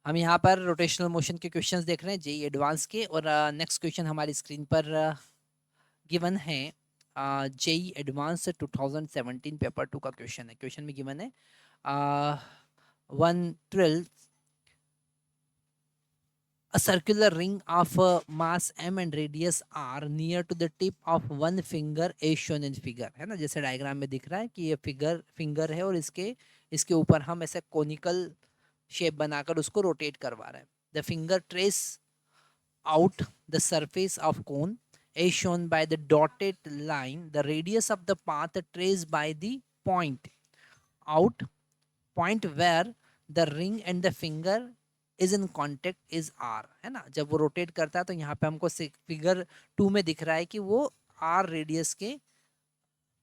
हम यहाँ पर रोटेशनल मोशन के क्वेश्चंस देख रहे हैं जेई एडवांस के, और नेक्स्ट क्वेश्चन हमारी स्क्रीन पर गिवन है। जेई एडवांस 2017 पेपर 2 का क्वेश्चन है। क्वेश्चन में गिवन है 1/12 a circular ring of mass m and radius r near to the tip of one finger as shown in figure, है ना। जैसे डायग्राम में दिख रहा है कि ये फिंगर है और इसके इसके ऊपर हम ऐसे कोनिकल शेप बनाकर उसको रोटेट करवा रहे हैं। The finger trace out the surface of cone as shown by the dotted line. The radius of the path traced by the point where the ring and the finger is in contact is r, है ना। जब वो rotate करता है तो यहाँ पे हमको फिगर 2 में दिख रहा है कि वो r रेडियस के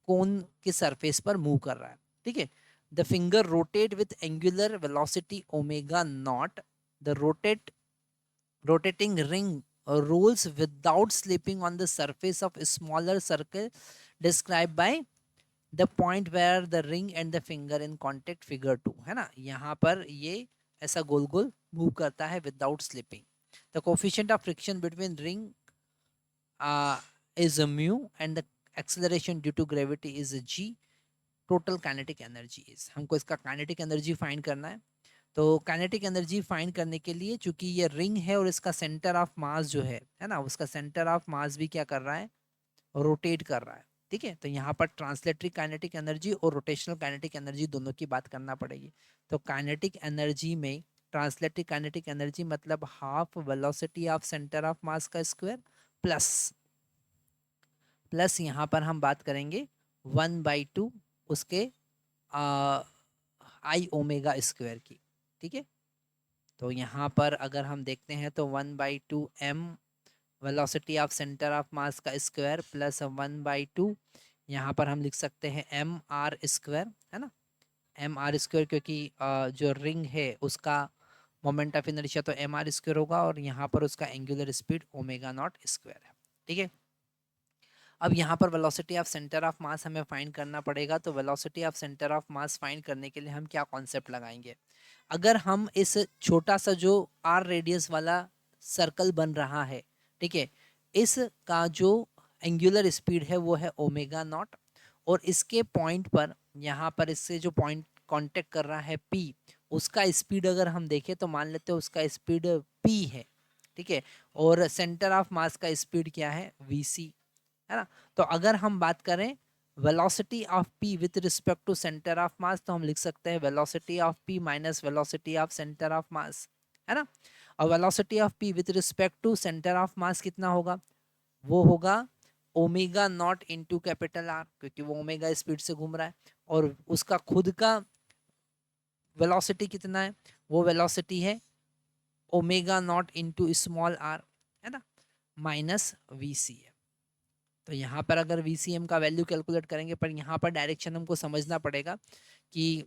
कोन के सरफेस पर मूव कर रहा है, ठीक है। The finger rotate with angular velocity omega naught. The rotating ring rolls without slipping on the surface of a smaller circle described by the point where the ring and the finger in contact figure 2, है ना। यहाँ पर ये ऐसा गोल गोल move करता है without slipping. The coefficient of friction between ring is mu and the acceleration due to gravity is g. Total kinetic energy is, हमको इसका काइनेटिक एनर्जी फाइंड करना है। तो काइनेटिक एनर्जी फाइंड करने के लिए चूंकि ये रिंग है और इसका सेंटर ऑफ मास जो है ना, उसका सेंटर ऑफ मास भी क्या कर रहा है, रोटेट कर रहा है, ठीक है। तो यहाँ पर ट्रांसलेटरी काइनेटिक एनर्जी और रोटेशनल काइनेटिक एनर्जी दोनों की बात करना पड़ेगी। तो काइनेटिक एनर्जी में ट्रांसलेटरी काइनेटिक एनर्जी मतलब half velocity of centre of मास का स्क्वायर प्लस यहाँ पर हम बात करेंगे 1/2 उसके आई ओमेगा स्क्वायर की, ठीक है। तो यहाँ पर अगर हम देखते हैं तो 1/2 m velocity of centre of मास का स्क्वायर प्लस 1/2 यहाँ पर हम लिख सकते हैं एम आर स्क्वायर, है ना। एम आर स्क्वायर क्योंकि जो रिंग है उसका मोमेंट ऑफ इनर्शिया तो एम आर स्क्वायर होगा और यहाँ पर उसका angular speed omega not square है, ठीक है। अब यहाँ पर वेलोसिटी ऑफ सेंटर ऑफ मास हमें फाइंड करना पड़ेगा। तो velocity of centre of mass find करने के लिए हम क्या कॉन्सेप्ट लगाएंगे। अगर हम इस छोटा सा जो आर रेडियस वाला सर्कल बन रहा है, ठीक है, इसका जो एंगुलर स्पीड है वो है ओमेगा नॉट, और इसके पॉइंट पर यहाँ पर इससे जो पॉइंट कांटेक्ट कर रहा है पी, उसका स्पीड अगर हम देखें तो मान लेते हैं उसका स्पीड पी है, ठीक है। और सेंटर ऑफ मास का स्पीड क्या है, वी सी, है ना। तो अगर हम बात करें velocity of P with respect to centre of mass, तो हम लिख सकते हैं velocity of P minus velocity of centre of mass, है ना। और velocity of P with respect to centre of mass कितना होगा, वो होगा omega naught into capital R, क्योंकि वो ओमेगा स्पीड से घूम रहा है। और उसका खुद का वेलोसिटी कितना है, वो वेलोसिटी है omega naught into small R, है ना, माइनस वी सी है। तो यहाँ पर अगर VCM का वैल्यू कैलकुलेट करेंगे, पर यहाँ पर डायरेक्शन हमको समझना पड़ेगा कि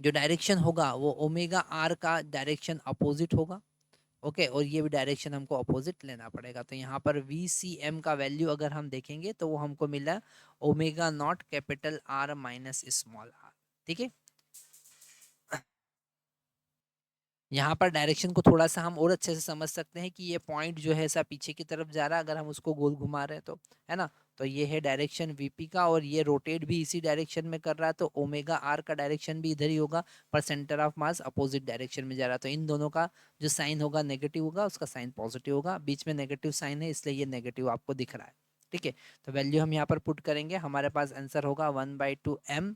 जो डायरेक्शन होगा वो ओमेगा आर का डायरेक्शन अपोजिट होगा, ओके। और ये भी डायरेक्शन हमको अपोजिट लेना पड़ेगा। तो यहाँ पर VCM का वैल्यू अगर हम देखेंगे तो वो हमको मिला omega naught capital R minus small R, ठीक है। यहाँ पर डायरेक्शन को थोड़ा सा हम और अच्छे से समझ सकते हैं कि ये पॉइंट जो है ऐसा पीछे की तरफ जा रहा है, अगर हम उसको गोल घुमा रहे हैं तो, है ना। तो ये है डायरेक्शन वीपी का, और ये रोटेट भी इसी डायरेक्शन में कर रहा है, तो ओमेगा आर का डायरेक्शन भी इधर ही होगा, पर centre of mass opposite direction में जा रहा है। तो इन दोनों का जो साइन होगा नेगेटिव होगा, उसका साइन पॉजिटिव होगा, बीच में नेगेटिव साइन है इसलिए ये नेगेटिव आपको दिख रहा है, ठीक है। तो वैल्यू हम यहाँ पर पुट करेंगे, हमारे पास आंसर होगा 1/2 m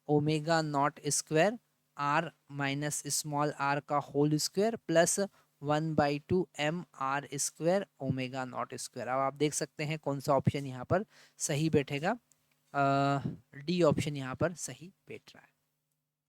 omega not square R minus small R का whole square plus 1/2 m R square omega not square. अब आप देख सकते हैं कौन सा ऑप्शन यहाँ पर सही बैठेगा, डी ऑप्शन यहाँ पर सही बैठ रहा है।